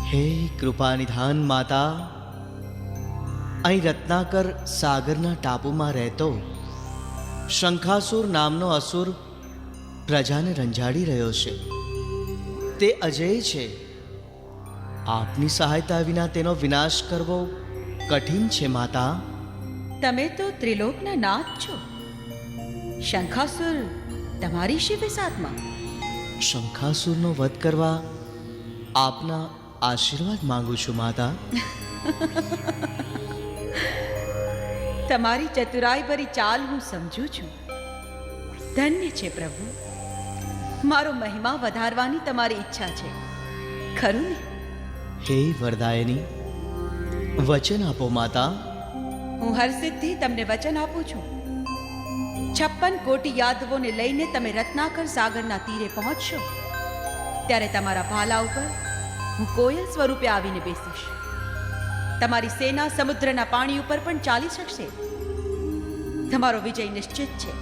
હે કૃપાનિધાન માતા, અહીં રત્નાકર સાગરના ટાપુમાં રહેતો શંખાસુર નામનો અસુર પ્રજાને રંજાડી રહ્યો છે. તે અજેય છે. આપની સહાયતા વિના તેનો વિનાશ કરવો કઠિન છે માતા. તમે તો ત્રિલોકના નાથ છો. શંખાસુર તમારી શી વિસાતમાં? શંખાસુરનો વધ કરવા આપના આશીર્વાદ માંગુ છું માતા. તમારી ચતુરાઈભરી ચાલ હું સમજું છું. ધન્ય છે પ્રભુ. મારો મહિમા વધારવાની તમારી ઈચ્છા છે, ખરું ને? હે વરદાયની, વચન આપો માતા. હું હરસિદ્ધિ તમને વચન આપું છું. 56 કોટી યાદવોને લઈને તમે રત્નાકર સાગરના તીરે પહોંચશો ત્યારે તમારા ભાલા ઉપર હું કોયલ સ્વરૂપે આવીને બેસીશ. તમારી સેના સમુદ્રના પાણી ઉપર પણ ચાલી શકશે. તમારો વિજય નિશ્ચિત છે.